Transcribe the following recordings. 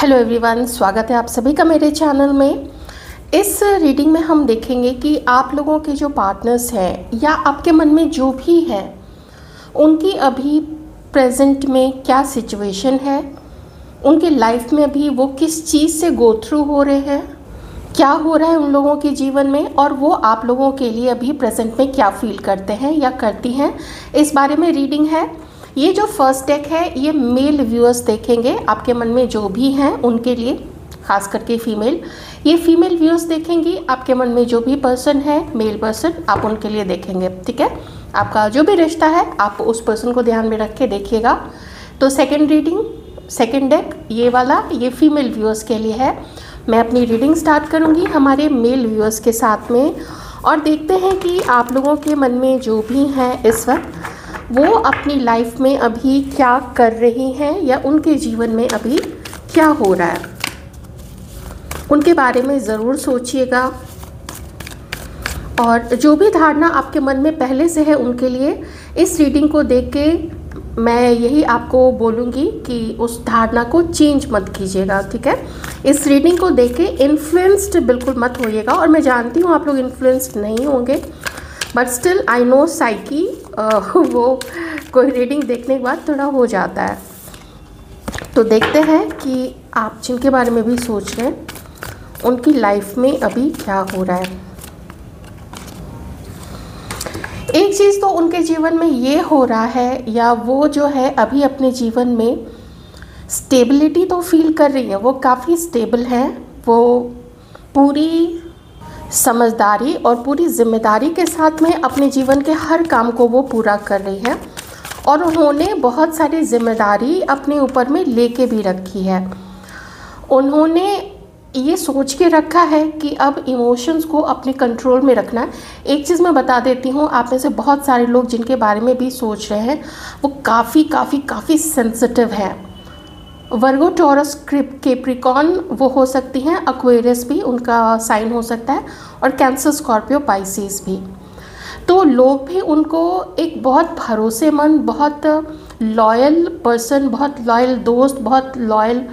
Hello everyone, स्वागत है आप सभी का मेरे चैनल में। इस रीडिंग में हम देखेंगे कि आप लोगों के जो पार्टनर्स हैं या आपके मन में जो भी है उनकी अभी प्रेजेंट में क्या सिचुएशन है, उनके लाइफ में अभी वो किस चीज़ से गो थ्रू हो रहे हैं, क्या हो रहा है उन लोगों के जीवन में, और वो आप लोगों के लिए अभी प्रेजेंट में क्या फील करते हैं या करती हैं, इस बारे में रीडिंग है। ये जो फर्स्ट डेक है ये मेल व्यूअर्स देखेंगे, आपके मन में जो भी हैं उनके लिए, खास करके फीमेल। ये फीमेल व्यूअर्स देखेंगी, आपके मन में जो भी पर्सन है, मेल पर्सन, आप उनके लिए देखेंगे। ठीक है, आपका जो भी रिश्ता है आप उस पर्सन को ध्यान में रख के देखिएगा। तो सेकेंड रीडिंग, सेकेंड डेक ये वाला, ये फीमेल व्यूअर्स के लिए है। मैं अपनी रीडिंग स्टार्ट करूँगी हमारे मेल व्यूअर्स के साथ में, और देखते हैं कि आप लोगों के मन में जो भी हैं इस वक्त वो अपनी लाइफ में अभी क्या कर रही हैं या उनके जीवन में अभी क्या हो रहा है, उनके बारे में ज़रूर सोचिएगा। और जो भी धारणा आपके मन में पहले से है उनके लिए इस रीडिंग को देख के मैं यही आपको बोलूँगी कि उस धारणा को चेंज मत कीजिएगा। ठीक है, इस रीडिंग को देख के इन्फ्लुएंस्ड बिल्कुल मत होइएगा। और मैं जानती हूँ आप लोग इन्फ्लुएंस्ड नहीं होंगे, but still I know psyche वो कोई रीडिंग देखने के बाद थोड़ा हो जाता है। तो देखते हैं कि आप जिनके बारे में भी सोच रहे हैं उनकी लाइफ में अभी क्या हो रहा है। एक चीज़ तो उनके जीवन में ये हो रहा है, या वो जो है अभी अपने जीवन में स्टेबिलिटी तो फील कर रही है, वो काफ़ी स्टेबल है, वो पूरी समझदारी और पूरी जिम्मेदारी के साथ में अपने जीवन के हर काम को वो पूरा कर रही है। और उन्होंने बहुत सारी जिम्मेदारी अपने ऊपर में लेके भी रखी है। उन्होंने ये सोच के रखा है कि अब इमोशंस को अपने कंट्रोल में रखना है। एक चीज़ मैं बता देती हूँ, आप में से बहुत सारे लोग जिनके बारे में भी सोच रहे हैं वो काफ़ी सेंसिटिव है। वर्गो, टॉरस, कैप्रिकॉर्न वो हो सकती हैं, एक्वेरियस भी उनका साइन हो सकता है, और कैंसर, स्कॉर्पियो, पाइसेस भी। तो लोग भी उनको एक बहुत भरोसेमंद, बहुत लॉयल पर्सन, बहुत लॉयल दोस्त, बहुत लॉयल,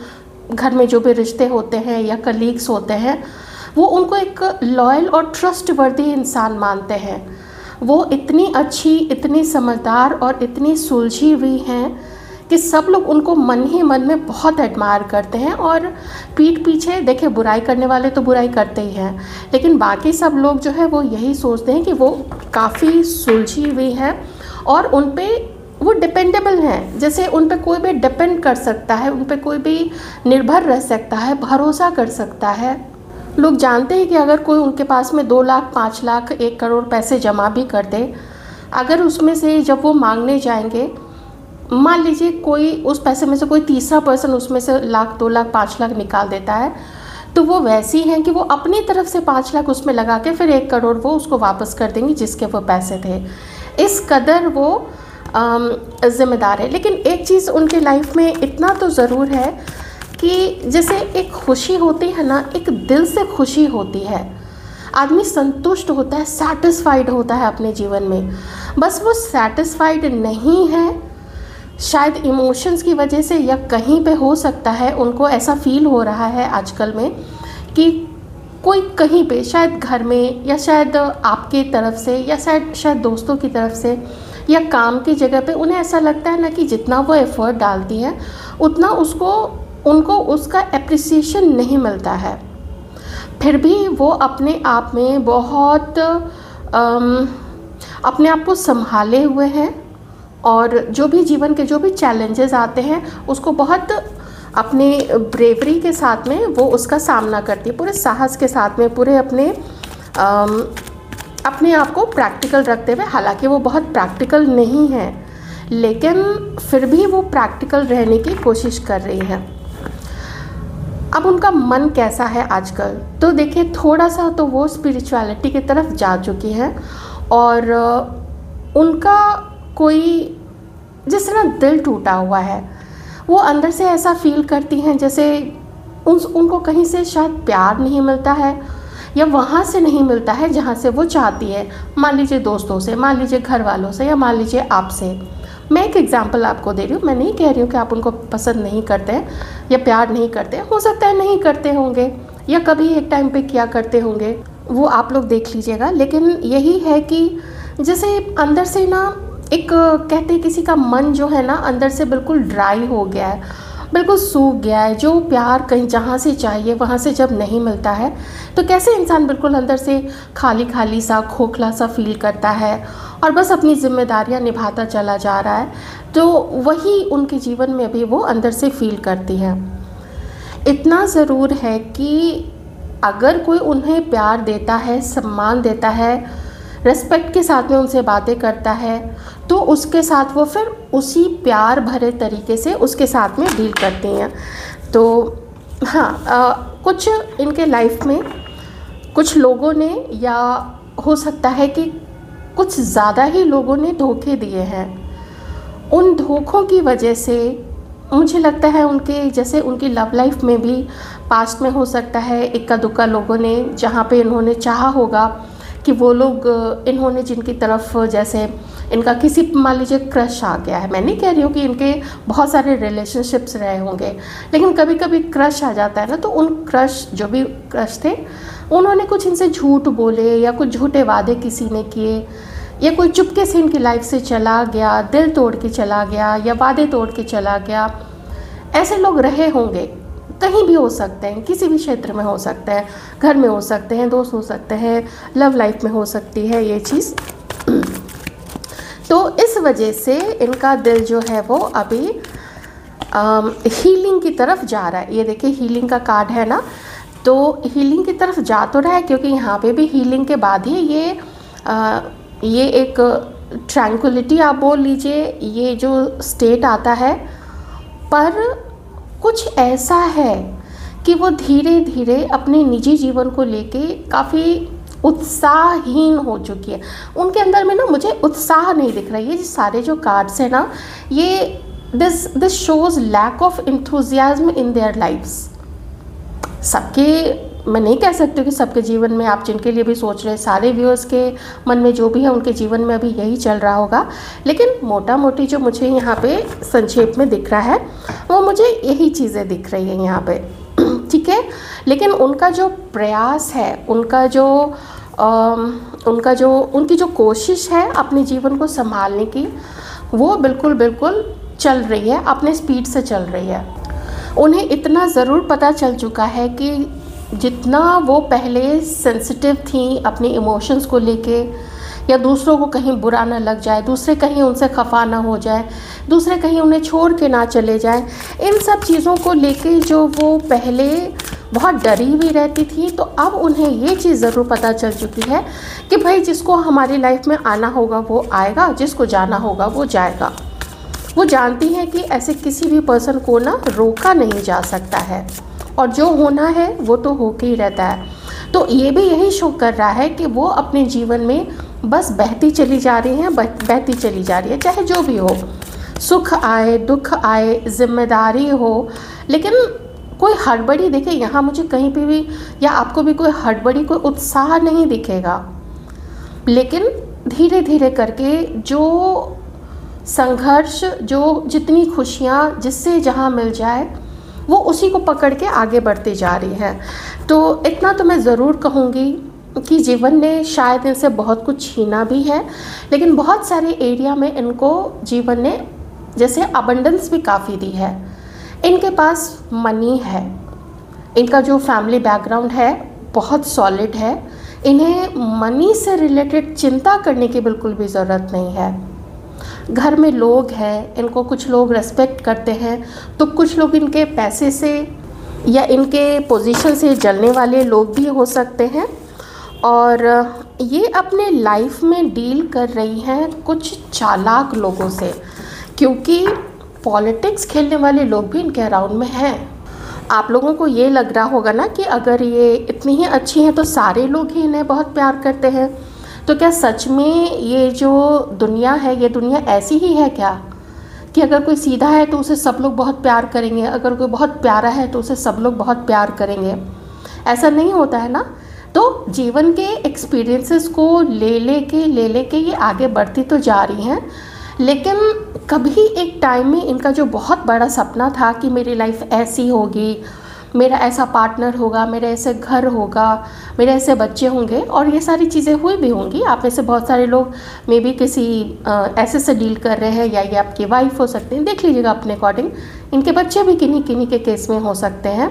घर में जो भी रिश्ते होते हैं या कलीग्स होते हैं वो उनको एक लॉयल और ट्रस्टवर्दी इंसान मानते हैं। वो इतनी अच्छी, इतनी समझदार और इतनी सुलझी हुई हैं कि सब लोग उनको मन ही मन में बहुत एडमायर करते हैं। और पीठ पीछे देखिए, बुराई करने वाले तो बुराई करते ही हैं, लेकिन बाकी सब लोग जो है वो यही सोचते हैं कि वो काफ़ी सुलझी हुई है और उन पे वो डिपेंडेबल हैं। जैसे उन पे कोई भी डिपेंड कर सकता है, उन पे कोई भी निर्भर रह सकता है, भरोसा कर सकता है। लोग जानते हैं कि अगर कोई उनके पास में 2 लाख, 5 लाख, 1 करोड़ पैसे जमा भी कर दे, अगर उसमें से जब वो मांगने जाएंगे, मान लीजिए कोई उस पैसे में से कोई तीसरा पर्सन उसमें से 1 लाख, 2 लाख, 5 लाख निकाल देता है, तो वो वैसी हैं कि वो अपनी तरफ से 5 लाख उसमें लगा के फिर 1 करोड़ वो उसको वापस कर देंगी जिसके वो पैसे थे। इस कदर वो ज़िम्मेदार है। लेकिन एक चीज़ उनके लाइफ में इतना तो ज़रूर है कि जैसे एक खुशी होती है ना, एक दिल से खुशी होती है, आदमी संतुष्ट होता है, सैटिस्फाइड होता है अपने जीवन में। बस वो सैटिस्फाइड नहीं है, शायद इमोशंस की वजह से, या कहीं पे हो सकता है उनको ऐसा फील हो रहा है आजकल में कि कोई कहीं पे, शायद घर में, या शायद आपके तरफ से, या शायद दोस्तों की तरफ से, या काम की जगह पे उन्हें ऐसा लगता है ना कि जितना वो एफ़र्ट डालती हैं उतना उनको उसका एप्रिसिएशन नहीं मिलता है। फिर भी वो अपने आप में बहुत अपने आप को संभाले हुए हैं, और जो भी जीवन के जो भी चैलेंजेस आते हैं उसको बहुत अपने ब्रेवरी के साथ में वो उसका सामना करती है, पूरे साहस के साथ में, पूरे अपने आप को प्रैक्टिकल रखते हुए। हालांकि वो बहुत प्रैक्टिकल नहीं है, लेकिन फिर भी वो प्रैक्टिकल रहने की कोशिश कर रही है। अब उनका मन कैसा है आजकल, तो देखिए थोड़ा सा तो वो स्पिरिचुअलिटी की तरफ जा चुकी हैं, और उनका कोई जिस तरह दिल टूटा हुआ है, वो अंदर से ऐसा फील करती हैं जैसे उनको कहीं से शायद प्यार नहीं मिलता है, या वहाँ से नहीं मिलता है जहाँ से वो चाहती है। मान लीजिए दोस्तों से, मान लीजिए घर वालों से, या मान लीजिए आपसे, मैं एक एग्जांपल आपको दे रही हूँ, मैं नहीं कह रही हूँ कि आप उनको पसंद नहीं करते हैं या प्यार नहीं करते हैं, हो सकता है नहीं करते होंगे या कभी एक टाइम पे किया करते होंगे, वो आप लोग देख लीजिएगा। लेकिन यही है कि जैसे अंदर से ना एक कहते हैं किसी का मन जो है ना अंदर से बिल्कुल ड्राई हो गया है, बिल्कुल सूख गया है, जो प्यार कहीं जहाँ से चाहिए वहाँ से जब नहीं मिलता है तो कैसे इंसान बिल्कुल अंदर से खाली खाली सा खोखला सा फील करता है और बस अपनी जिम्मेदारियाँ निभाता चला जा रहा है। तो वही उनके जीवन में भी वो अंदर से फील करती है। इतना ज़रूर है कि अगर कोई उन्हें प्यार देता है, सम्मान देता है, रेस्पेक्ट के साथ में उनसे बातें करता है, तो उसके साथ वो फिर उसी प्यार भरे तरीके से उसके साथ में डील करती हैं। तो हाँ, कुछ इनके लाइफ में कुछ लोगों ने, या हो सकता है कि कुछ ज़्यादा ही लोगों ने धोखे दिए हैं। उन धोखों की वजह से मुझे लगता है उनके जैसे उनकी लव लाइफ में भी पास्ट में हो सकता है इक्का दुक्का लोगों ने, जहाँ पे इन्होंने चाहा होगा कि वो लोग, इन्होंने जिनकी तरफ, जैसे इनका किसी मान लीजिए क्रश आ गया है, मैं नहीं कह रही हूँ कि इनके बहुत सारे रिलेशनशिप्स रहे होंगे, लेकिन कभी कभी क्रश आ जाता है ना, तो उन क्रश, जो भी क्रश थे, उन्होंने कुछ इनसे झूठ बोले या कुछ झूठे वादे किसी ने किए, या कोई चुपके से इनकी लाइफ से चला गया, दिल तोड़ के चला गया या वादे तोड़ के चला गया। ऐसे लोग रहे होंगे, कहीं भी हो सकते हैं, किसी भी क्षेत्र में हो सकते हैं, घर में हो सकते हैं, दोस्त हो सकते हैं, लव लाइफ में हो सकती है ये चीज़। तो इस वजह से इनका दिल जो है वो अभी हीलिंग की तरफ जा रहा है। ये देखिए हीलिंग का कार्ड है ना, तो हीलिंग की तरफ जा तो रहा है, क्योंकि यहाँ पे भी हीलिंग के बाद ही ये एक ट्रैंक्विलिटी आप बोल लीजिए, ये जो स्टेट आता है। पर कुछ ऐसा है कि वो धीरे धीरे अपने निजी जीवन को लेके काफ़ी उत्साहहीन हो चुकी है। उनके अंदर में ना मुझे उत्साह नहीं दिख रहा है। ये सारे जो कार्ड्स हैं ना, ये this shows lack of enthusiasm in their lifes. सबके, मैं नहीं कह सकती कि सबके जीवन में, आप जिनके लिए भी सोच रहे हैं, सारे व्यूअर्स के मन में जो भी है उनके जीवन में अभी यही चल रहा होगा, लेकिन मोटा मोटी जो मुझे यहाँ पे संक्षेप में दिख रहा है वो मुझे यही चीज़ें दिख रही हैं यहाँ पे, ठीक है। लेकिन उनका जो प्रयास है, उनकी जो कोशिश है अपने जीवन को संभालने की, वो बिल्कुल बिल्कुल चल रही है, अपने स्पीड से चल रही है। उन्हें इतना ज़रूर पता चल चुका है कि जितना वो पहले सेंसिटिव थी अपने इमोशंस को लेके, या दूसरों को कहीं बुरा ना लग जाए, दूसरे कहीं उनसे खफा ना हो जाए, दूसरे कहीं उन्हें छोड़ के ना चले जाए, इन सब चीज़ों को लेके जो वो पहले बहुत डरी हुई रहती थी, तो अब उन्हें ये चीज़ ज़रूर पता चल चुकी है कि भाई जिसको हमारी लाइफ में आना होगा वो आएगा, जिसको जाना होगा वो जाएगा। वो जानती हैं कि ऐसे किसी भी पर्सन को ना रोका नहीं जा सकता है, और जो होना है वो तो होके ही रहता है। तो ये भी यही शो कर रहा है कि वो अपने जीवन में बस बहती चली जा रही हैं, बहती चली जा रही है, चाहे जो भी हो, सुख आए, दुख आए, जिम्मेदारी हो, लेकिन कोई हड़बड़ी, देखिए यहाँ मुझे कहीं पे भी या आपको भी कोई हड़बड़ी, कोई उत्साह नहीं दिखेगा। लेकिन धीरे धीरे करके जो संघर्ष, जो जितनी खुशियाँ जिससे जहाँ मिल जाए, वो उसी को पकड़ के आगे बढ़ती जा रही है। तो इतना तो मैं ज़रूर कहूँगी कि जीवन ने शायद इनसे बहुत कुछ छीना भी है, लेकिन बहुत सारे एरिया में इनको जीवन ने जैसे अबंडेंस भी काफ़ी दी है। इनके पास मनी है, इनका जो फैमिली बैकग्राउंड है बहुत सॉलिड है, इन्हें मनी से रिलेटेड चिंता करने की बिल्कुल भी ज़रूरत नहीं है। घर में लोग हैं, इनको कुछ लोग रेस्पेक्ट करते हैं, तो कुछ लोग इनके पैसे से या इनके पोजीशन से जलने वाले लोग भी हो सकते हैं। और ये अपने लाइफ में डील कर रही हैं कुछ चालाक लोगों से, क्योंकि पॉलिटिक्स खेलने वाले लोग भी इनके अराउंड में हैं। आप लोगों को ये लग रहा होगा ना कि अगर ये इतनी ही अच्छी हैं तो सारे लोग ही इन्हें बहुत प्यार करते हैं। तो क्या सच में ये जो दुनिया है, ये दुनिया ऐसी ही है क्या कि अगर कोई सीधा है तो उसे सब लोग बहुत प्यार करेंगे, अगर कोई बहुत प्यारा है तो उसे सब लोग बहुत प्यार करेंगे? ऐसा नहीं होता है ना। तो जीवन के एक्सपीरियंसेस को ले लेके ये आगे बढ़ती तो जा रही हैं, लेकिन कभी एक टाइम में इनका जो बहुत बड़ा सपना था कि मेरी लाइफ ऐसी होगी, मेरा ऐसा पार्टनर होगा, मेरा ऐसे घर होगा, मेरे ऐसे बच्चे होंगे, और ये सारी चीज़ें हुई भी होंगी। आप में से बहुत सारे लोग मे बी किसी ऐसे से डील कर रहे हैं, या ये आपकी वाइफ हो सकते हैं, देख लीजिएगा अपने अकॉर्डिंग। इनके बच्चे भी किन्हीं किन्हीं के केस में हो सकते हैं,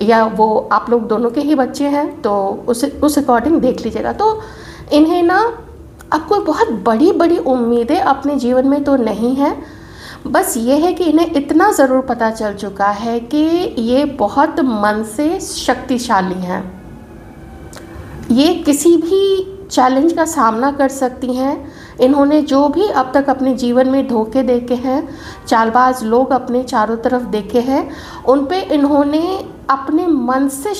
या वो आप लोग दोनों के ही बच्चे हैं, तो उस अकॉर्डिंग देख लीजिएगा। तो इन्हें ना अब कोई बहुत बड़ी बड़ी उम्मीदें अपने जीवन में तो नहीं है, बस ये है कि इन्हें इतना ज़रूर पता चल चुका है कि ये बहुत मन से शक्तिशाली हैं। ये किसी भी चैलेंज का सामना कर सकती हैं। इन्होंने जो भी अब तक अपने जीवन में धोखे देखे हैं, चालबाज लोग अपने चारों तरफ देखे हैं, उन पे इन्होंने अपने मन से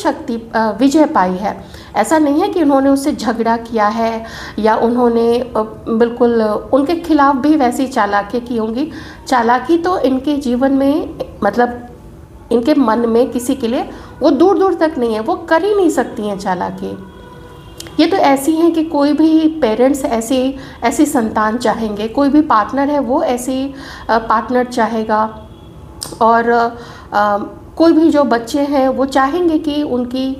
विजय पाई है। ऐसा नहीं है कि उन्होंने उससे झगड़ा किया है, या उन्होंने बिल्कुल उनके खिलाफ भी वैसी चालाकी की होंगी। चालाकी तो इनके जीवन में, मतलब इनके मन में किसी के लिए वो दूर दूर तक नहीं है, वो कर ही नहीं सकती हैं चालाकी। ये तो ऐसी हैं कि कोई भी पेरेंट्स ऐसी संतान चाहेंगे, कोई भी पार्टनर है वो ऐसी पार्टनर चाहेगा, और कोई भी जो बच्चे हैं वो चाहेंगे कि उनकी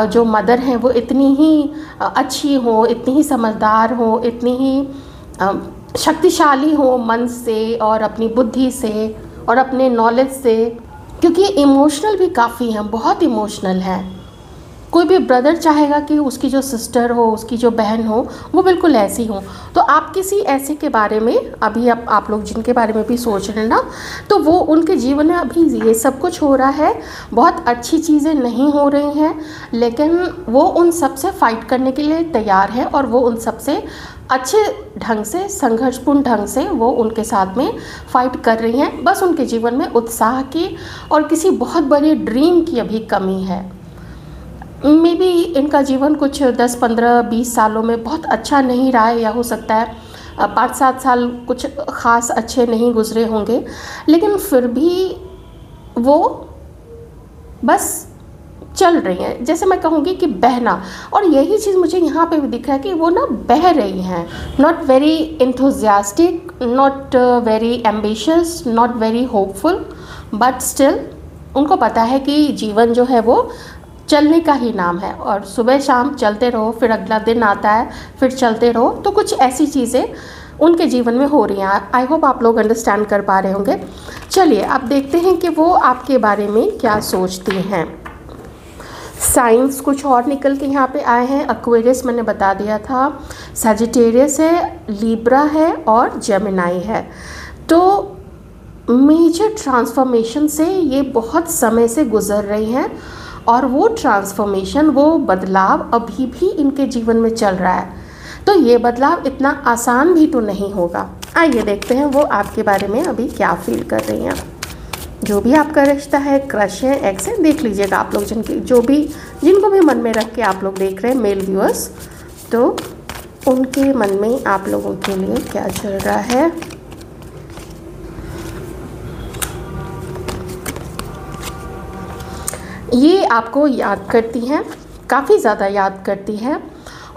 जो मदर हैं वो इतनी ही अच्छी हो, इतनी ही समझदार हो, इतनी ही शक्तिशाली हो मन से और अपनी बुद्धि से और अपने नॉलेज से, क्योंकि इमोशनल भी काफ़ी हैं, बहुत इमोशनल है। कोई भी ब्रदर चाहेगा कि उसकी जो सिस्टर हो, उसकी जो बहन हो, वो बिल्कुल ऐसी हो। तो आप किसी ऐसे के बारे में अभी आप लोग जिनके बारे में भी सोच रहे हैं ना, तो वो उनके जीवन में अभी ये सब कुछ हो रहा है, बहुत अच्छी चीज़ें नहीं हो रही हैं, लेकिन वो उन सब से फाइट करने के लिए तैयार है, और वो उन सब से अच्छे ढंग से, संघर्षपूर्ण ढंग से वो उनके साथ में फाइट कर रही हैं। बस उनके जीवन में उत्साह की और किसी बहुत बड़े ड्रीम की अभी कमी है। मे बी इनका जीवन कुछ 10, 15, 20 सालों में बहुत अच्छा नहीं रहा है, या हो सकता है 5-7 साल कुछ ख़ास अच्छे नहीं गुजरे होंगे, लेकिन फिर भी वो बस चल रही हैं। जैसे मैं कहूँगी कि बहना, और यही चीज़ मुझे यहाँ पे भी दिख रहा है कि वो ना बह रही हैं। Not very enthusiastic, not very ambitious, not very hopeful, but still उनको पता है कि जीवन जो है वो चलने का ही नाम है, और सुबह शाम चलते रहो, फिर अगला दिन आता है, फिर चलते रहो। तो कुछ ऐसी चीज़ें उनके जीवन में हो रही हैं। आई होप आप लोग अंडरस्टैंड कर पा रहे होंगे। चलिए अब देखते हैं कि वो आपके बारे में क्या सोचती हैं। साइंस कुछ और निकल के यहाँ पे आए हैं। एक्वेरियस मैंने बता दिया था, सजिटेरियस है, लिब्रा है और जेमिनाई है। तो मेजर ट्रांसफॉर्मेशन से ये बहुत समय से गुजर रही हैं, और वो ट्रांसफॉर्मेशन, वो बदलाव अभी भी इनके जीवन में चल रहा है। तो ये बदलाव इतना आसान भी तो नहीं होगा। आइए देखते हैं वो आपके बारे में अभी क्या फील कर रही हैं। जो भी आपका रिश्ता है, क्रश है, एक्स है, देख लीजिएगा आप लोग जिनको भी मन में रख के आप लोग देख रहे हैं मेल व्यूअर्स, तो उनके मन में आप लोगों के लिए क्या चल रहा है। ये आपको याद करती हैं, काफ़ी ज़्यादा याद करती हैं,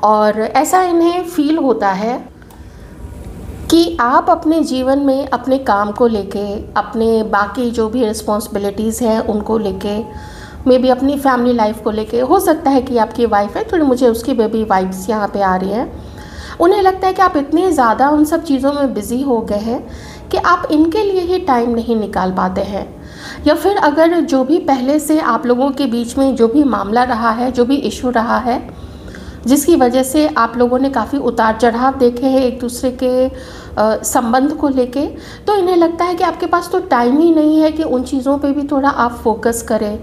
और ऐसा इन्हें फील होता है कि आप अपने जीवन में अपने काम को लेके, अपने बाकी जो भी रिस्पॉन्सिबिलिटीज़ हैं उनको लेके, मे बी अपनी फैमिली लाइफ को लेके, हो सकता है कि आपकी वाइफ है, थोड़ी मुझे उसकी बेबी वाइब्स यहाँ पे आ रही हैं। उन्हें लगता है कि आप इतने ज़्यादा उन सब चीज़ों में बिज़ी हो गए हैं कि आप इनके लिए ही टाइम नहीं निकाल पाते हैं, या फिर अगर जो भी पहले से आप लोगों के बीच में जो भी मामला रहा है, जो भी इशू रहा है, जिसकी वजह से आप लोगों ने काफ़ी उतार चढ़ाव देखे हैं एक दूसरे के संबंध को लेके, तो इन्हें लगता है कि आपके पास तो टाइम ही नहीं है कि उन चीज़ों पे भी थोड़ा आप फोकस करें।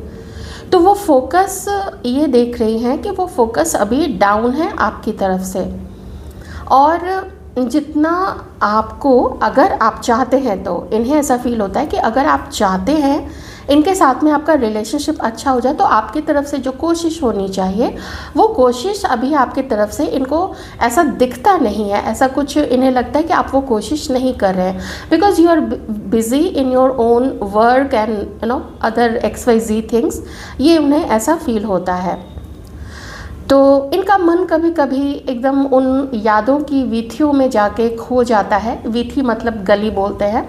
तो वो फोकस, ये देख रही हैं कि वो फोकस अभी डाउन है आपकी तरफ से, और जितना आपको, अगर आप चाहते हैं, तो इन्हें ऐसा फील होता है कि अगर आप चाहते हैं इनके साथ में आपका रिलेशनशिप अच्छा हो जाए, तो आपकी तरफ से जो कोशिश होनी चाहिए वो कोशिश अभी आपकी तरफ से इनको ऐसा दिखता नहीं है। ऐसा कुछ इन्हें लगता है कि आप वो कोशिश नहीं कर रहे हैं, because you are busy in your own work and other XYZ things. ये उन्हें ऐसा फील होता है। तो इनका मन कभी कभी एकदम उन यादों की वीथियों में जाके खो जाता है। वीथी मतलब गली बोलते हैं।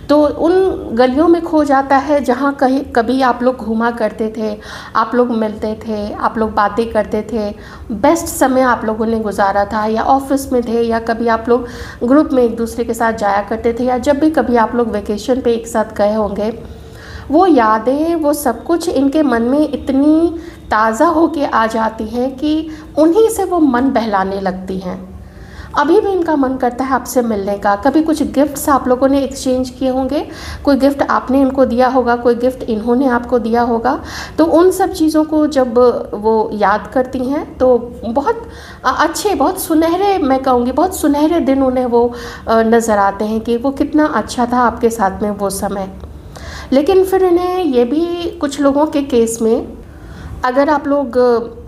तो उन गलियों में खो जाता है जहाँ कहीं कभी आप लोग घूमा करते थे, आप लोग मिलते थे, आप लोग बातें करते थे, बेस्ट समय आप लोगों ने गुजारा था, या ऑफिस में थे, या कभी आप लोग ग्रुप में एक दूसरे के साथ जाया करते थे, या जब भी कभी आप लोग वेकेशन पे एक साथ गए होंगे। वो यादें, वो सब कुछ इनके मन में इतनी ताज़ा होके आ जाती हैं कि उन्हीं से वो मन बहलाने लगती हैं। अभी भी इनका मन करता है आपसे मिलने का। कभी कुछ गिफ्ट्स आप लोगों ने एक्सचेंज किए होंगे, कोई गिफ्ट आपने इनको दिया होगा, कोई गिफ्ट इन्होंने आपको दिया होगा। तो उन सब चीज़ों को जब वो याद करती हैं तो बहुत अच्छे, बहुत सुनहरे, मैं कहूँगी बहुत सुनहरे दिन उन्हें वो नज़र आते हैं कि वो कितना अच्छा था आपके साथ में वो समय। लेकिन फिर इन्हें ये भी, कुछ लोगों के केस में, अगर आप लोग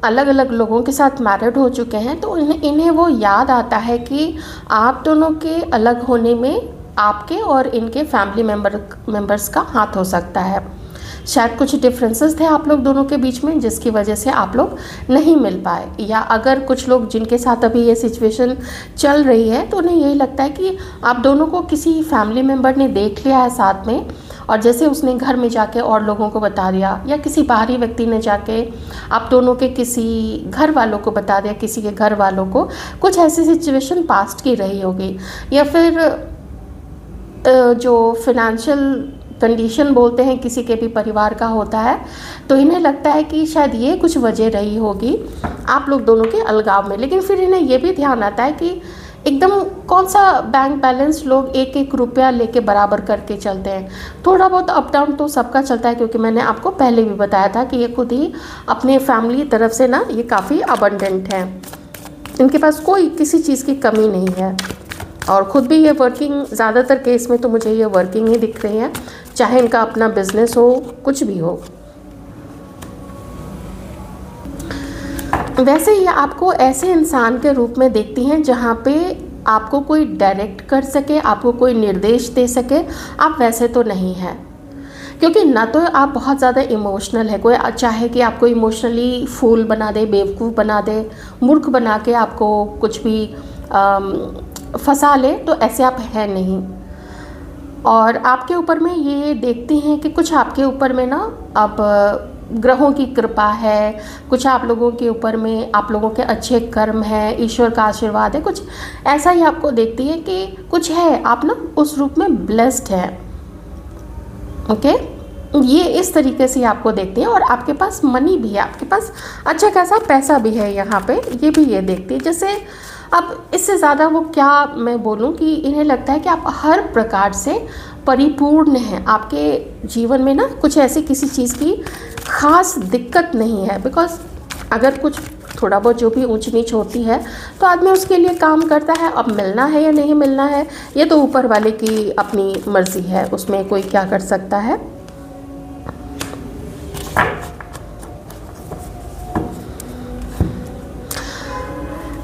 अलग अलग लोगों के साथ मैरिड हो चुके हैं तो इन्हें वो याद आता है कि आप दोनों के अलग होने में आपके और इनके फैमिली मेंबर्स का हाथ हो सकता है। शायद कुछ डिफरेंसेस थे आप लोग दोनों के बीच में जिसकी वजह से आप लोग नहीं मिल पाए, या अगर कुछ लोग जिनके साथ अभी ये सिचुएशन चल रही है तो उन्हें यही लगता है कि आप दोनों को किसी फैमिली मेम्बर ने देख लिया है साथ में, और जैसे उसने घर में जाके और लोगों को बता दिया, या किसी बाहरी व्यक्ति ने जाके आप दोनों के किसी घर वालों को बता दिया, किसी के घर वालों को, कुछ ऐसी सिचुएशन पास्ट की रही होगी। या फिर जो फिनेंशियल कंडीशन बोलते हैं किसी के भी परिवार का होता है, तो इन्हें लगता है कि शायद ये कुछ वजह रही होगी आप लोग दोनों के अलगाव में। लेकिन फिर इन्हें ये भी ध्यान आता है कि एकदम कौन सा बैंक बैलेंस लोग एक एक रुपया लेके बराबर करके चलते हैं। थोड़ा बहुत अप डाउन तो सबका चलता है, क्योंकि मैंने आपको पहले भी बताया था कि ये खुद ही अपने फैमिली तरफ से ना ये काफ़ी अबंडेंट है, इनके पास कोई किसी चीज़ की कमी नहीं है, और ख़ुद भी ये वर्किंग, ज़्यादातर केस में तो मुझे ये वर्किंग ही दिख रही हैं, चाहे इनका अपना बिजनेस हो, कुछ भी हो। वैसे ये आपको ऐसे इंसान के रूप में देखती हैं जहाँ पे आपको कोई डायरेक्ट कर सके, आपको कोई निर्देश दे सके। आप वैसे तो नहीं हैं, क्योंकि ना तो आप बहुत ज़्यादा इमोशनल है, कोई चाहे कि आपको इमोशनली फूल बना दे, बेवकूफ़ बना दे, मूर्ख बना के आपको कुछ भी फंसा ले, तो ऐसे आप हैं नहीं। और आपके ऊपर में ये देखती हैं कि कुछ आपके ऊपर में ना अब ग्रहों की कृपा है, कुछ आप लोगों के ऊपर में आप लोगों के अच्छे कर्म हैं, ईश्वर का आशीर्वाद है, कुछ ऐसा ही आपको देखती है कि कुछ है, आप ना उस रूप में ब्लेस्ड हैं। ओके, ये इस तरीके से आपको देखती है। और आपके पास मनी भी है, आपके पास अच्छा खासा पैसा भी है यहाँ पे, ये भी ये देखती है। जैसे अब इससे ज़्यादा वो क्या मैं बोलूँ कि इन्हें लगता है कि आप हर प्रकार से परिपूर्ण हैं, आपके जीवन में ना कुछ ऐसी किसी चीज़ की ख़ास दिक्कत नहीं है। बिकॉज अगर कुछ थोड़ा बहुत जो भी ऊंच नीच होती है तो आदमी उसके लिए काम करता है। अब मिलना है या नहीं मिलना है ये तो ऊपर वाले की अपनी मर्ज़ी है, उसमें कोई क्या कर सकता है।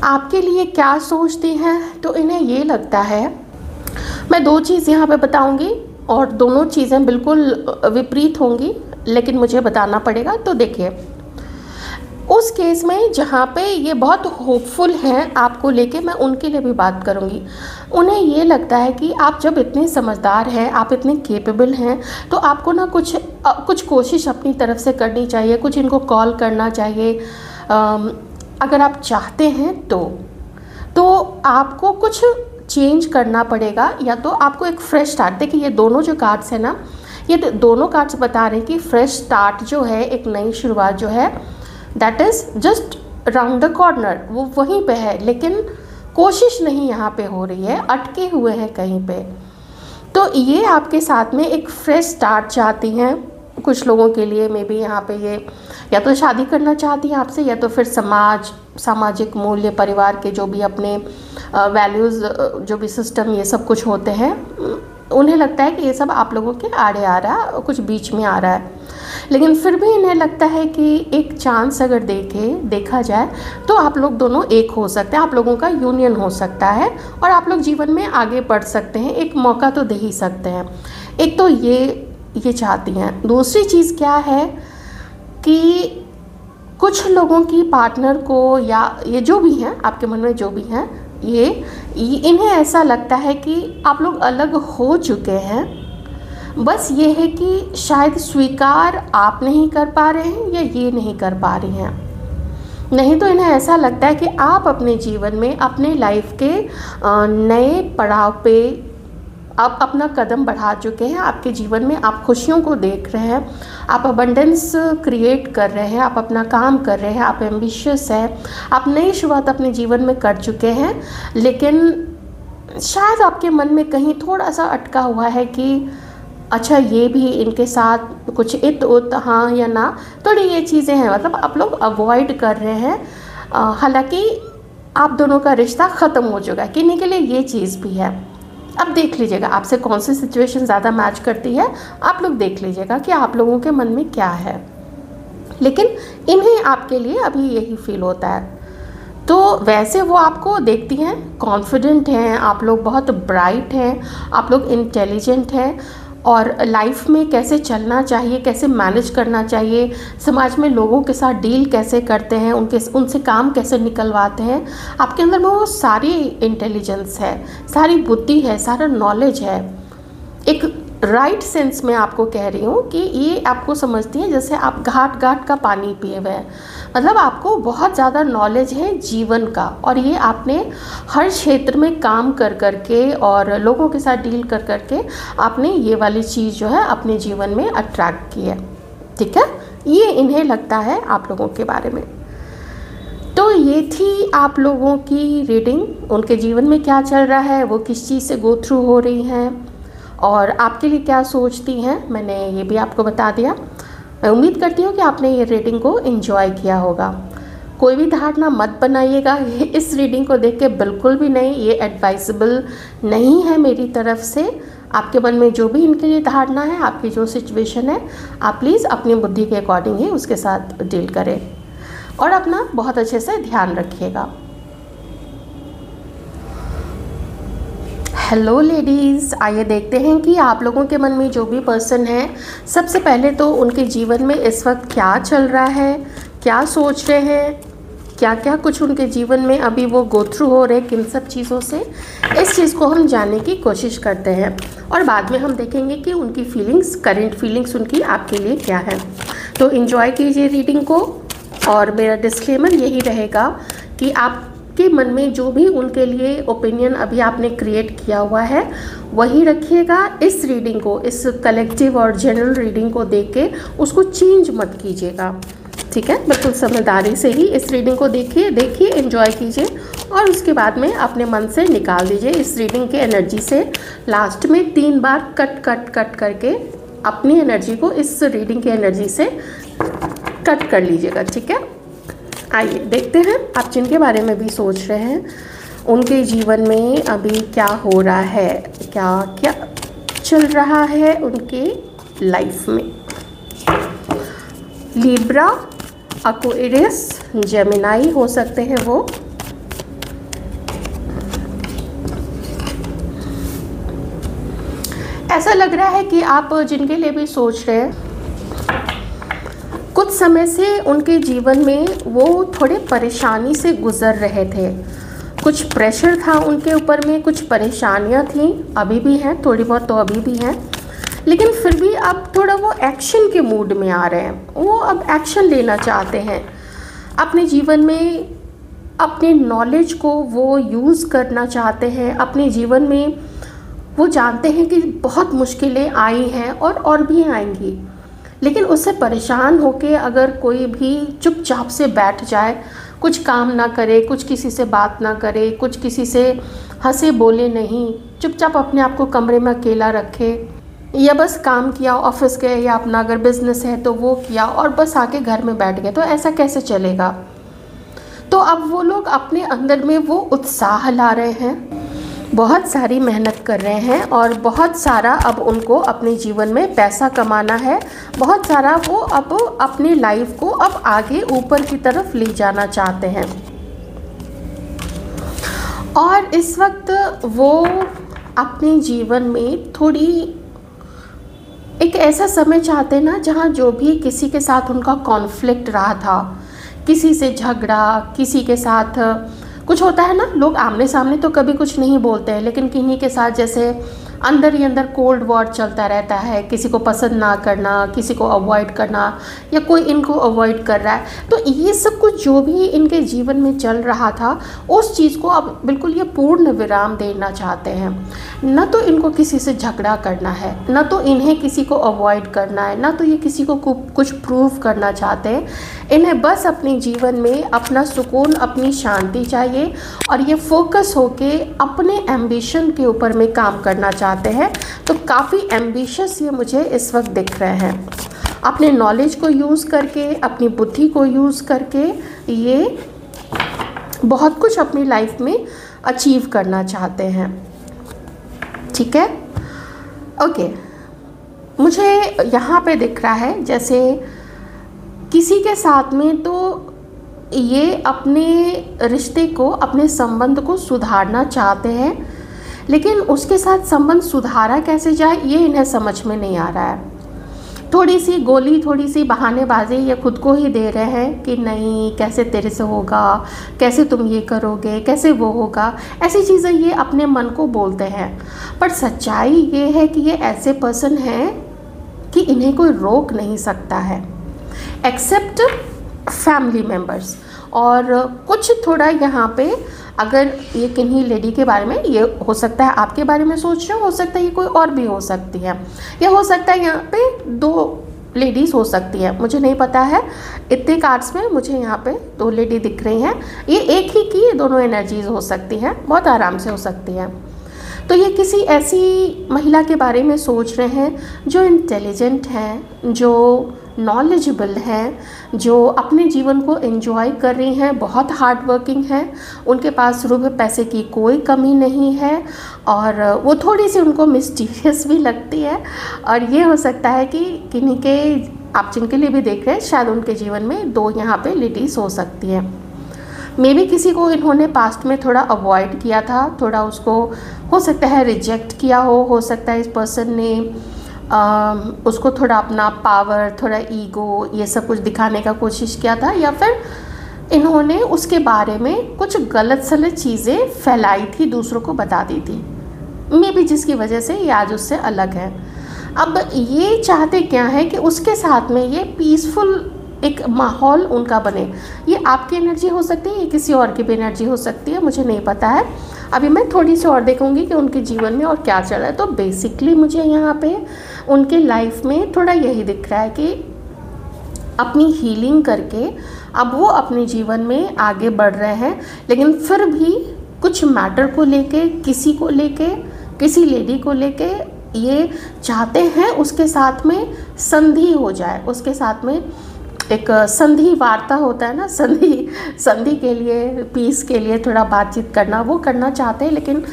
आपके लिए क्या सोचती हैं, तो इन्हें ये लगता है, मैं दो चीज़ यहाँ पे बताऊंगी और दोनों चीज़ें बिल्कुल विपरीत होंगी, लेकिन मुझे बताना पड़ेगा। तो देखिए, उस केस में जहाँ पे ये बहुत होपफुल हैं आपको लेके, मैं उनके लिए भी बात करूँगी। उन्हें ये लगता है कि आप जब इतने समझदार हैं, आप इतने केपेबल हैं, तो आपको ना कुछ कोशिश अपनी तरफ से करनी चाहिए, कुछ इनको कॉल करना चाहिए। अगर आप चाहते हैं तो आपको कुछ चेंज करना पड़ेगा, या तो आपको एक फ्रेश स्टार्ट। देखिए, ये दोनों जो कार्ड्स हैं ना, ये दोनों कार्ड्स बता रहे हैं कि फ्रेश स्टार्ट जो है, एक नई शुरुआत जो है, that is just round the corner, वो वहीं पे है, लेकिन कोशिश नहीं यहाँ पे हो रही है, अटके हुए हैं कहीं पे। तो ये आपके साथ में एक फ्रेश स्टार्ट चाहती हैं। कुछ लोगों के लिए मे बी यहाँ पे ये या तो शादी करना चाहती हैं आपसे, या तो फिर सामाजिक मूल्य, परिवार के जो भी अपने वैल्यूज़, जो भी सिस्टम, ये सब कुछ होते हैं, उन्हें लगता है कि ये सब आप लोगों के आड़े आ रहा है, कुछ बीच में आ रहा है। लेकिन फिर भी इन्हें लगता है कि एक चांस अगर देखा जाए तो आप लोग दोनों एक हो सकते हैं, आप लोगों का यूनियन हो सकता है और आप लोग जीवन में आगे बढ़ सकते हैं, एक मौका तो दे ही सकते हैं। एक तो ये चाहती हैं। दूसरी चीज़ क्या है कि आप लोग दोनों एक हो सकते हैं, आप लोगों का यूनियन हो सकता है और आप लोग जीवन में आगे बढ़ सकते हैं, एक मौका तो दे ही सकते हैं। एक तो ये चाहती हैं। दूसरी चीज़ क्या है कि आप लोग दोनों एक हो सकते हैं, आप लोगों का यूनियन हो सकता है और आप लोग जीवन में आगे बढ़ सकते हैं, एक मौका तो दे ही सकते हैं। एक तो ये चाहती हैं। दूसरी चीज़ क्या है कुछ लोगों की पार्टनर को या ये जो भी हैं आपके मन में जो भी हैं ये इन्हें ऐसा लगता है कि आप लोग अलग हो चुके हैं, बस ये है कि शायद स्वीकार आप नहीं कर पा रहे हैं या ये नहीं कर पा रही हैं। नहीं तो इन्हें ऐसा लगता है कि आप अपने जीवन में अपने लाइफ के नए पड़ाव पे आप अपना कदम बढ़ा चुके हैं। आपके जीवन में आप खुशियों को देख रहे हैं, आप अबंडेंस क्रिएट कर रहे हैं, आप अपना काम कर रहे हैं, आप एम्बिशियस हैं, आप नई शुरुआत अपने जीवन में कर चुके हैं। लेकिन शायद आपके मन में कहीं थोड़ा सा अटका हुआ है कि अच्छा ये भी इनके साथ कुछ इत उत हाँ या ना, थोड़ी ये चीज़ें हैं, मतलब आप लोग अवॉइड कर रहे हैं। हालांकि आप दोनों का रिश्ता ख़त्म हो चुका है, किन्हीं के लिए ये चीज़ भी है। अब देख लीजिएगा आपसे कौन सी सिचुएशन ज़्यादा मैच करती है, आप लोग देख लीजिएगा कि आप लोगों के मन में क्या है। लेकिन इन्हें आपके लिए अभी यही फील होता है। तो वैसे वो आपको देखती हैं, कॉन्फिडेंट हैं, आप लोग बहुत ब्राइट हैं, आप लोग इंटेलिजेंट हैं, और लाइफ में कैसे चलना चाहिए, कैसे मैनेज करना चाहिए, समाज में लोगों के साथ डील कैसे करते हैं, उनसे काम कैसे निकलवाते हैं, आपके अंदर में वो सारी इंटेलिजेंस है, सारी बुद्धि है, सारा नॉलेज है। एक राइट सेंस में आपको कह रही हूँ कि ये आपको समझती हैं जैसे आप घाट घाट का पानी पिए हुए हैं। मतलब आपको बहुत ज़्यादा नॉलेज है जीवन का, और ये आपने हर क्षेत्र में काम कर करके और लोगों के साथ डील कर करके आपने ये वाली चीज़ जो है अपने जीवन में अट्रैक्ट की है। ठीक है, ये इन्हें लगता है आप लोगों के बारे में। तो ये थी आप लोगों की रीडिंग। उनके जीवन में क्या चल रहा है, वो किस चीज़ से गो थ्रू हो रही हैं और आपके लिए क्या सोचती हैं, मैंने ये भी आपको बता दिया। मैं उम्मीद करती हूँ कि आपने ये रीडिंग को एंजॉय किया होगा। कोई भी धारणा मत बनाइएगा इस रीडिंग को देख के, बिल्कुल भी नहीं, ये एडवाइजेबल नहीं है मेरी तरफ से। आपके मन में जो भी इनके लिए धारणा है, आपकी जो सिचुएशन है, आप प्लीज़ अपनी बुद्धि के अकॉर्डिंग ही उसके साथ डील करें और अपना बहुत अच्छे से ध्यान रखिएगा। हेलो लेडीज़, आइए देखते हैं कि आप लोगों के मन में जो भी पर्सन है, सबसे पहले तो उनके जीवन में इस वक्त क्या चल रहा है, क्या सोच रहे हैं, क्या क्या कुछ उनके जीवन में अभी वो गो थ्रू हो रहे हैं, किन सब चीज़ों से, इस चीज़ को हम जानने की कोशिश करते हैं। और बाद में हम देखेंगे कि उनकी फीलिंग्स, करंट फीलिंग्स उनकी आपके लिए क्या है। तो इन्जॉय कीजिए रीडिंग को। और मेरा डिस्क्लेमर यही रहेगा कि आपके मन में जो भी उनके लिए ओपिनियन अभी आपने क्रिएट किया हुआ है वही रखिएगा। इस रीडिंग को, इस कलेक्टिव और जनरल रीडिंग को देख के उसको चेंज मत कीजिएगा। ठीक है, बिल्कुल समझदारी से ही इस रीडिंग को देखिए, एंजॉय कीजिए और उसके बाद में अपने मन से निकाल दीजिए इस रीडिंग के एनर्जी से। लास्ट में 3 बार कट कट कट करके अपनी एनर्जी को इस रीडिंग की एनर्जी से कट कर लीजिएगा। ठीक है, आइए देखते हैं आप जिनके बारे में भी सोच रहे हैं उनके जीवन में अभी क्या हो रहा है, क्या क्या चल रहा है उनके लाइफ में। लिब्रा, एक्वेरियस, जेमिनाई हो सकते हैं वो। ऐसा लग रहा है कि आप जिनके लिए भी सोच रहे हैं, कुछ समय से उनके जीवन में वो थोड़े परेशानी से गुजर रहे थे। कुछ प्रेशर था उनके ऊपर में, कुछ परेशानियां थीं, अभी भी हैं, थोड़ी बहुत तो अभी भी हैं, लेकिन फिर भी अब थोड़ा वो एक्शन के मूड में आ रहे हैं। वो अब एक्शन लेना चाहते हैं अपने जीवन में, अपने नॉलेज को वो यूज़ करना चाहते हैं अपने जीवन में। वो जानते हैं कि बहुत मुश्किलें आई हैं और भी आएंगी, लेकिन उससे परेशान होके अगर कोई भी चुपचाप से बैठ जाए, कुछ काम ना करे, कुछ किसी से बात ना करे, कुछ किसी से हंसे बोले नहीं, चुपचाप अपने आप को कमरे में अकेला रखे, या बस काम किया ऑफिस गए, या अपना अगर बिजनेस है तो वो किया और बस आके घर में बैठ गए, तो ऐसा कैसे चलेगा। तो अब वो लोग अपने अंदर में वो उत्साह ला रहे हैं, बहुत सारी मेहनत कर रहे हैं और बहुत सारा अब उनको अपने जीवन में पैसा कमाना है, बहुत सारा वो अब अपनी लाइफ को अब आगे ऊपर की तरफ ले जाना चाहते हैं। और इस वक्त वो अपने जीवन में थोड़ी एक ऐसा समय चाहते हैं ना, जहाँ जो भी किसी के साथ उनका कॉन्फ्लिक्ट रहा था किसी से झगड़ा, किसी के साथ कुछ होता है ना, लोग आमने सामने तो कभी कुछ नहीं बोलते हैं, लेकिन किन्हीं के साथ जैसे अंदर ही अंदर कोल्ड वॉर चलता रहता है, किसी को पसंद ना करना, किसी को अवॉइड करना, या कोई इनको अवॉइड कर रहा है। तो ये सब कुछ जो भी इनके जीवन में चल रहा था, उस चीज़ को अब बिल्कुल ये पूर्ण विराम देना चाहते हैं। न तो इनको किसी से झगड़ा करना है, न तो इन्हें किसी को अवॉइड करना है, न तो ये किसी को कुछ प्रूव करना चाहते हैं। इन्हें बस अपने जीवन में अपना सुकून, अपनी शांति चाहिए, और ये फोकस होके अपने एम्बिशन के ऊपर में काम करना चाहते हैं। तो काफ़ी एम्बिशियस ये मुझे इस वक्त दिख रहे हैं। अपने नॉलेज को यूज़ करके, अपनी बुद्धि को यूज़ करके ये बहुत कुछ अपनी लाइफ में अचीव करना चाहते हैं। ठीक है, ओके। मुझे यहाँ पे दिख रहा है जैसे किसी के साथ में तो ये अपने रिश्ते को, अपने संबंध को सुधारना चाहते हैं, लेकिन उसके साथ संबंध सुधारा कैसे जाए ये इन्हें समझ में नहीं आ रहा है। थोड़ी सी गोली, थोड़ी सी बहानेबाजी ये खुद को ही दे रहे हैं कि नहीं, कैसे तेरे से होगा, कैसे तुम ये करोगे, कैसे वो होगा, ऐसी चीज़ें ये अपने मन को बोलते हैं। पर सच्चाई ये है कि ये ऐसे पर्सन हैं कि इन्हें कोई रोक नहीं सकता है एक्सेप्ट फैमिली मेम्बर्स। और कुछ थोड़ा यहाँ पे, अगर ये किन्हीं लेडी के बारे में, ये हो सकता है आपके बारे में सोच रहे हो सकता है ये कोई और भी हो सकती है, या हो सकता है यहाँ पे 2 लेडीज़ हो सकती है, मुझे नहीं पता है। इतने कार्ड्स में मुझे यहाँ पे 2 लेडी दिख रही हैं। ये एक ही की दोनों एनर्जीज हो सकती हैं, बहुत आराम से हो सकती हैं। तो ये किसी ऐसी महिला के बारे में सोच रहे हैं जो इंटेलिजेंट हैं, जो नॉलेजेबल हैं, जो अपने जीवन को एंजॉय कर रही हैं, बहुत हार्ड वर्किंग हैं, उनके पास रुपए पैसे की कोई कमी नहीं है, और वो थोड़ी सी उनको मिस्टीरियस भी लगती है। और ये हो सकता है कि किन्हीं के, आप जिनके लिए भी देख रहे हैं, शायद उनके जीवन में 2 यहाँ पे लेडीज़ हो सकती हैं। मे बी किसी को इन्होंने पास्ट में थोड़ा अवॉइड किया था, थोड़ा उसको हो सकता है रिजेक्ट किया हो सकता है इस पर्सन ने उसको थोड़ा अपना पावर, थोड़ा ईगो, ये सब कुछ दिखाने का कोशिश किया था, या फिर इन्होंने उसके बारे में कुछ गलत सलत चीज़ें फैलाई थी, दूसरों को बता दी थी, मे बी जिसकी वजह से ये आज उससे अलग है। अब ये चाहते क्या है कि उसके साथ में ये पीसफुल एक माहौल उनका बने। ये आपकी एनर्जी हो सकती है, ये किसी और की भी एनर्जी हो सकती है, मुझे नहीं पता है। अभी मैं थोड़ी सी और देखूंगी कि उनके जीवन में और क्या चल रहा है। तो बेसिकली मुझे यहाँ पे उनके लाइफ में थोड़ा यही दिख रहा है कि अपनी हीलिंग करके अब वो अपने जीवन में आगे बढ़ रहे हैं, लेकिन फिर भी कुछ मैटर को लेके, किसी को लेके, किसी लेडी को लेके ये चाहते हैं उसके साथ में संधि हो जाए, उसके साथ में एक संधि वार्ता होता है ना, संधि के लिए, पीस के लिए थोड़ा बातचीत करना, वो करना चाहते हैं लेकिन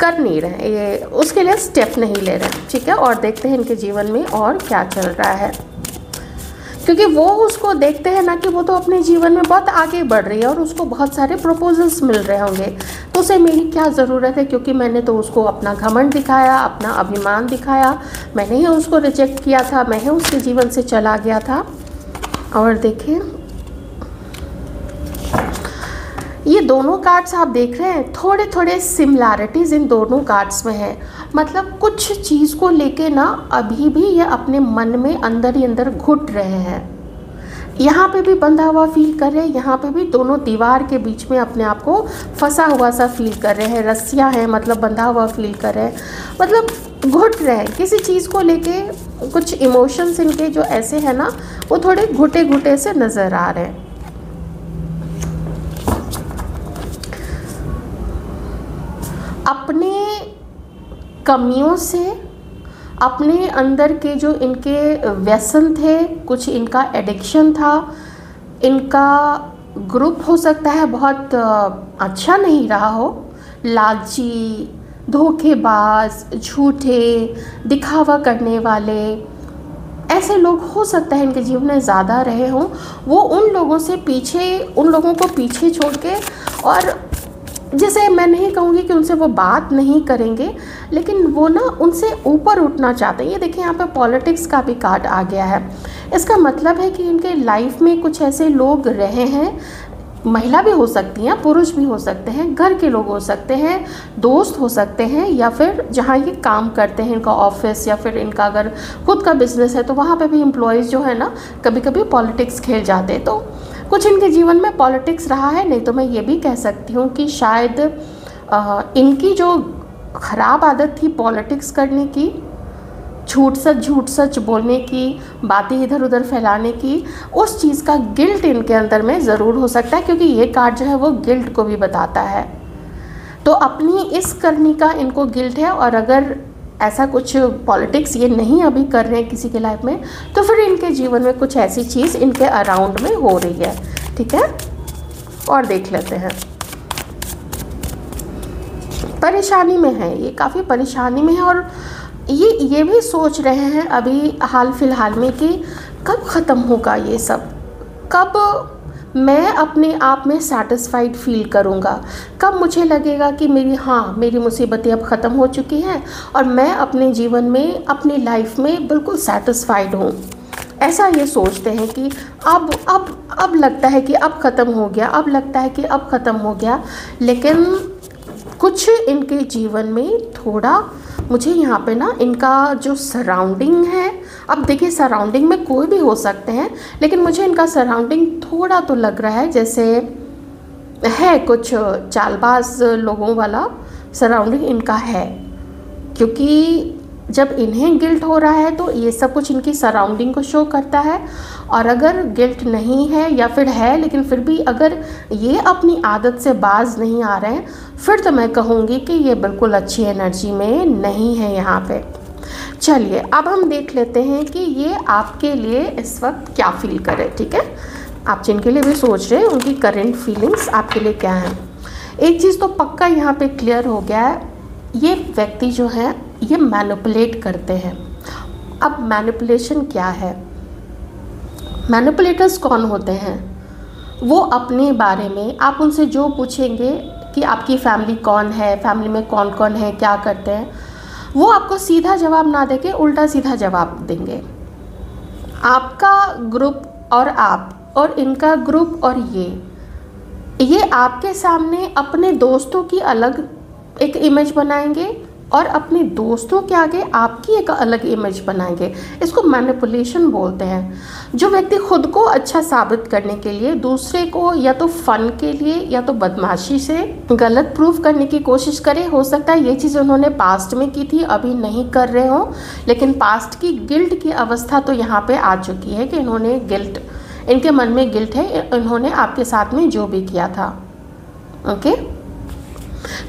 कर नहीं रहे, ये उसके लिए स्टेप नहीं ले रहे। ठीक है, और देखते हैं इनके जीवन में और क्या चल रहा है, क्योंकि वो उसको देखते हैं ना कि वो तो अपने जीवन में बहुत आगे बढ़ रही है और उसको बहुत सारे प्रपोजल्स मिल रहे होंगे, तो उसे मेरी क्या ज़रूरत है, क्योंकि मैंने तो उसको अपना घमंड दिखाया, अपना अभिमान दिखाया, मैंने ही उसको रिजेक्ट किया था, मैं ही उसके जीवन से चला गया था। और देखिए ये दोनों कार्ड्स आप देख रहे हैं, थोड़े थोड़े सिमिलैरिटीज़ इन दोनों कार्ड्स में है। मतलब कुछ चीज़ को लेके ना अभी भी ये अपने मन में अंदर ही अंदर घुट रहे हैं। यहाँ पे भी बंधा हुआ फील कर रहे हैं, यहाँ पे भी दोनों दीवार के बीच में अपने आप को फंसा हुआ सा फील कर रहे हैं, रस्सियाँ हैं, मतलब बंधा हुआ फील कर रहे हैं, मतलब घुट रहे हैं किसी चीज़ को लेके। कुछ इमोशंस इनके जो ऐसे हैं ना, वो थोड़े घुटे घुटे से नज़र आ रहे हैं। अपने कमियों से, अपने अंदर के जो इनके व्यसन थे, कुछ इनका एडिक्शन था, इनका ग्रुप हो सकता है बहुत अच्छा नहीं रहा हो, लालची, धोखेबाज, झूठे, दिखावा करने वाले, ऐसे लोग हो सकता है इनके जीवन में ज़्यादा रहे हों। वो उन लोगों से पीछे, उन लोगों को पीछे छोड़ के और जैसे मैं नहीं कहूँगी कि उनसे वो बात नहीं करेंगे, लेकिन वो ना उनसे ऊपर उठना चाहते हैं। ये देखिए यहाँ पे पॉलिटिक्स का भी कार्ड आ गया है। इसका मतलब है कि इनके लाइफ में कुछ ऐसे लोग रहे हैं, महिला भी हो सकती हैं, पुरुष भी हो सकते हैं, घर के लोग हो सकते हैं, दोस्त हो सकते हैं, या फिर जहाँ ये काम करते हैं इनका ऑफिस, या फिर इनका अगर खुद का बिजनेस है तो वहाँ पे भी एम्प्लॉयज़ जो है ना कभी कभी पॉलिटिक्स खेल जाते हैं। तो कुछ इनके जीवन में पॉलिटिक्स रहा है। नहीं तो मैं ये भी कह सकती हूँ कि शायद इनकी जो ख़राब आदत थी पॉलिटिक्स करने की, झूठ सच बोलने की, बातें इधर उधर फैलाने की, उस चीज़ का गिल्ट इनके अंदर में ज़रूर हो सकता है, क्योंकि ये कार्ड जो है वो गिल्ट को भी बताता है। तो अपनी इस करनी का इनको गिल्ट है, और अगर ऐसा कुछ पॉलिटिक्स ये नहीं अभी कर रहे हैं किसी के लाइफ में, तो फिर इनके जीवन में कुछ ऐसी चीज़ इनके अराउंड में हो रही है। ठीक है, और देख लेते हैं। परेशानी में है ये, काफ़ी परेशानी में है, और ये भी सोच रहे हैं अभी हाल फिलहाल में कि कब ख़त्म होगा ये सब, कब मैं अपने आप में सेटिस्फाइड फील करूँगा, कब मुझे लगेगा कि मेरी मुसीबतें अब ख़त्म हो चुकी हैं और मैं अपने जीवन में, अपनी लाइफ में बिल्कुल सेटिस्फाइड हूँ। ऐसा ये सोचते हैं कि अब लगता है कि अब ख़त्म हो गया, अब लगता है कि अब ख़त्म हो गया। लेकिन कुछ इनके जीवन में थोड़ा, मुझे यहाँ पे ना इनका जो सराउंडिंग है, अब देखिए सराउंडिंग में कोई भी हो सकते हैं, लेकिन मुझे इनका सराउंडिंग थोड़ा तो लग रहा है जैसे है कुछ चालबाज लोगों वाला सराउंडिंग इनका है। क्योंकि जब इन्हें गिल्ट हो रहा है तो ये सब कुछ इनकी सराउंडिंग को शो करता है, और अगर गिल्ट नहीं है या फिर है लेकिन फिर भी अगर ये अपनी आदत से बाज नहीं आ रहे हैं, फिर तो मैं कहूँगी कि ये बिल्कुल अच्छी एनर्जी में नहीं है यहाँ पे। चलिए अब हम देख लेते हैं कि ये आपके लिए इस वक्त क्या फील करे। ठीक है, आप जिनके लिए भी सोच रहे हैं उनकी करेंट फीलिंग्स आपके लिए क्या है। एक चीज़ तो पक्का यहाँ पे क्लियर हो गया है, ये व्यक्ति जो है ये मैनिपुलेट करते हैं। अब मैनिपुलेशन क्या है, मैनिपुलेटर्स कौन होते हैं? वो अपने बारे में, आप उनसे जो पूछेंगे कि आपकी फैमिली कौन है, फैमिली में कौन कौन है, क्या करते हैं, वो आपको सीधा जवाब ना देके उल्टा सीधा जवाब देंगे। आपका ग्रुप और आप, और इनका ग्रुप और ये आपके सामने अपने दोस्तों की अलग एक इमेज बनाएंगे और अपने दोस्तों के आगे आपकी एक अलग इमेज बनाएंगे। इसको मैनिपुलेशन बोलते हैं। जो व्यक्ति खुद को अच्छा साबित करने के लिए दूसरे को या तो फन के लिए या तो बदमाशी से गलत प्रूफ करने की कोशिश करे, हो सकता है ये चीज़ उन्होंने पास्ट में की थी, अभी नहीं कर रहे हो, लेकिन पास्ट की गिल्ट की अवस्था तो यहाँ पे आ चुकी है कि इन्होंने गिल्ट, इनके मन में गिल्ट है, इन्होंने आपके साथ में जो भी किया था। ओके,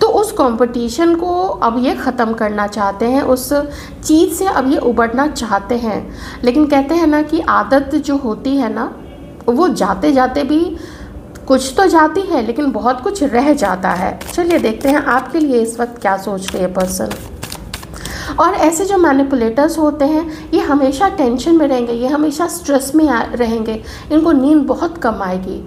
तो उस कंपटीशन को अब ये ख़त्म करना चाहते हैं, उस चीज़ से अब ये उबरना चाहते हैं। लेकिन कहते हैं ना कि आदत जो होती है ना, वो जाते जाते भी कुछ तो जाती है लेकिन बहुत कुछ रह जाता है। चलिए देखते हैं आपके लिए इस वक्त क्या सोच रहे हैं पर्सन। और ऐसे जो मैनिपुलेटर्स होते हैं ये हमेशा टेंशन में रहेंगे, ये हमेशा स्ट्रेस में रहेंगे, इनको नींद बहुत कम आएगी,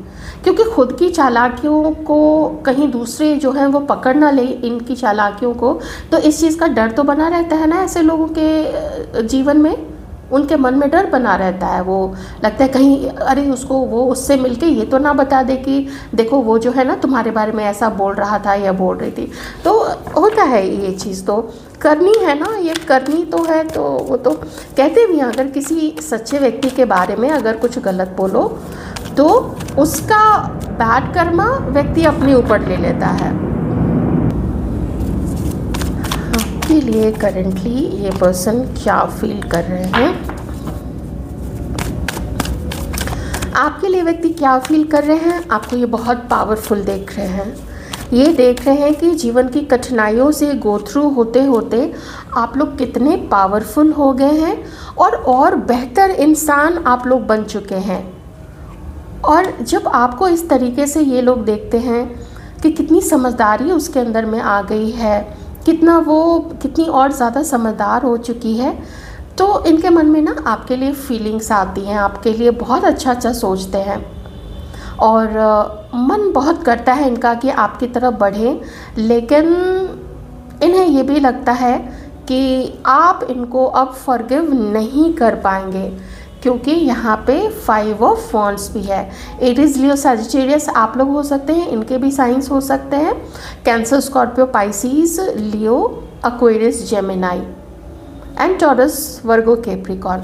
क्योंकि खुद की चालाकियों को कहीं दूसरे जो हैं वो पकड़ ना ले इनकी चालाकियों को। तो इस चीज़ का डर तो बना रहता है ना ऐसे लोगों के जीवन में, उनके मन में डर बना रहता है। वो लगता है कहीं अरे उसको, वो उससे मिलके ये तो ना बता दे कि देखो वो जो है ना तुम्हारे बारे में ऐसा बोल रहा था या बोल रही थी। तो होता है ये चीज़, तो करनी है ना, ये करनी तो है। तो वो तो कहते भी हैं अगर किसी सच्चे व्यक्ति के बारे में अगर कुछ गलत बोलो तो उसका बैड कर्मा व्यक्ति अपने ऊपर ले लेता है। आपके लिए करेंटली ये पर्सन क्या फील कर रहे हैं, आपके लिए व्यक्ति क्या फील कर रहे हैं, आपको ये बहुत पावरफुल देख रहे हैं। ये देख रहे हैं कि जीवन की कठिनाइयों से गो थ्रू होते होते आप लोग कितने पावरफुल हो गए हैं और बेहतर इंसान आप लोग बन चुके हैं। और जब आपको इस तरीके से ये लोग देखते हैं कि कितनी समझदारी उसके अंदर में आ गई है, कितनी और ज़्यादा समझदार हो चुकी है, तो इनके मन में ना आपके लिए फीलिंग्स आती हैं, आपके लिए बहुत अच्छा अच्छा सोचते हैं। और मन बहुत करता है इनका कि आपकी तरफ बढ़ें, लेकिन इन्हें ये भी लगता है कि आप इनको अब फॉरगिव नहीं कर पाएंगे, क्योंकि यहाँ पे 5 ऑफ वॉन्ड्स भी है। एरीज, लियो, सजिटेरियस आप लोग हो सकते हैं, इनके भी साइंस हो सकते हैं। Cancer, Scorpio, Pisces, Leo, Aquarius, Gemini and taurus, Virgo, Capricorn.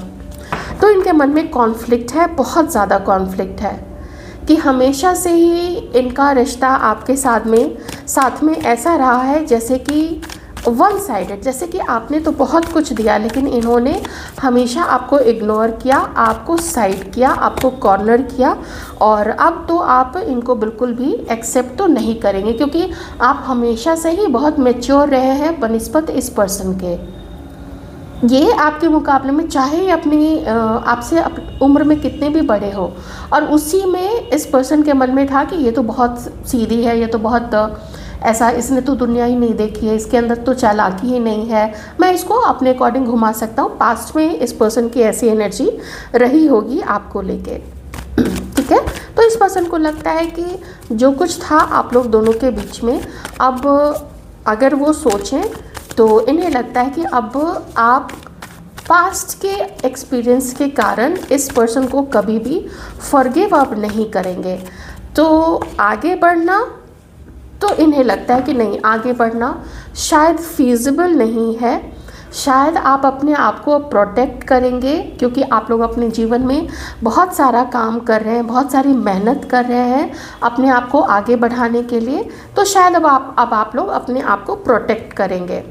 तो इनके मन में कॉन्फ्लिक्ट है, बहुत ज़्यादा कॉन्फ्लिक्ट है कि हमेशा से ही इनका रिश्ता आपके साथ में ऐसा रहा है जैसे कि वन साइडेड, जैसे कि आपने तो बहुत कुछ दिया लेकिन इन्होंने हमेशा आपको इग्नोर किया, आपको साइड किया, आपको कॉर्नर किया, और अब तो आप इनको बिल्कुल भी एक्सेप्ट तो नहीं करेंगे, क्योंकि आप हमेशा से ही बहुत मैच्योर रहे हैं बनिस्बत इस पर्सन के। ये आपके मुकाबले में चाहे अपनी आपसे उम्र में कितने भी बड़े हो, और उसी में इस पर्सन के मन में था कि ये तो बहुत सीधी है, ये तो बहुत ऐसा, इसने तो दुनिया ही नहीं देखी है, इसके अंदर तो चालाकी ही नहीं है, मैं इसको अपने अकॉर्डिंग घुमा सकता हूँ। पास्ट में इस पर्सन की ऐसी एनर्जी रही होगी आपको लेके, ठीक है। तो इस पर्सन को लगता है कि जो कुछ था आप लोग दोनों के बीच में, अब अगर वो सोचें तो इन्हें लगता है कि अब आप पास्ट के एक्सपीरियंस के कारण इस पर्सन को कभी भी फॉरगिव अब नहीं करेंगे। तो आगे बढ़ना, तो इन्हें लगता है कि नहीं, आगे बढ़ना शायद फीजिबल नहीं है, शायद आप अपने आप को प्रोटेक्ट करेंगे, क्योंकि आप लोग अपने जीवन में बहुत सारा काम कर रहे हैं, बहुत सारी मेहनत कर रहे हैं अपने आप को आगे बढ़ाने के लिए। तो शायद अब आप लोग अपने आप को प्रोटेक्ट करेंगे,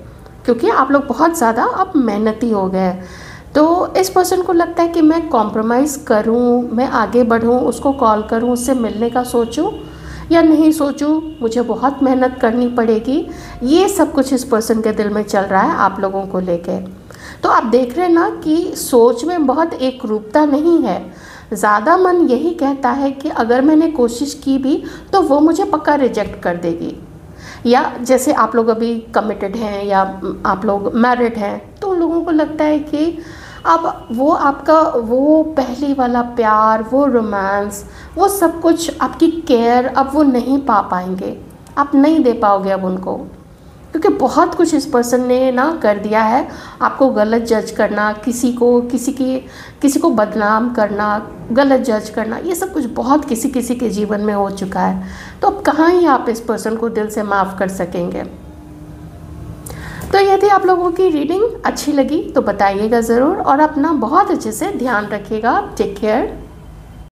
क्योंकि आप लोग बहुत ज़्यादा अब मेहनती हो गए हैं। तो इस पर्सन को लगता है कि मैं कॉम्प्रोमाइज़ करूं, मैं आगे बढ़ूं, उसको कॉल करूं, उससे मिलने का सोचूं या नहीं सोचूं, मुझे बहुत मेहनत करनी पड़ेगी। ये सब कुछ इस पर्सन के दिल में चल रहा है आप लोगों को लेके। तो आप देख रहे हैं ना कि सोच में बहुत एक रूपता नहीं है। ज़्यादा मन यही कहता है कि अगर मैंने कोशिश की भी तो वो मुझे पक्का रिजेक्ट कर देगी, या जैसे आप लोग अभी कमिटेड हैं या आप लोग मैरिड हैं, तो उन लोगों को लगता है कि अब वो आपका वो पहले वाला प्यार, वो रोमांस, वो सब कुछ, आपकी केयर अब वो नहीं पा पाएंगे, आप नहीं दे पाओगे अब उनको, क्योंकि बहुत कुछ इस पर्सन ने ना कर दिया है। आपको गलत जज करना, किसी को बदनाम करना, गलत जज करना, ये सब कुछ बहुत किसी के जीवन में हो चुका है। तो अब कहाँ ही आप इस पर्सन को दिल से माफ़ कर सकेंगे। तो यदि आप लोगों की रीडिंग अच्छी लगी तो बताइएगा ज़रूर, और अपना बहुत अच्छे से ध्यान रखिएगा। Take care.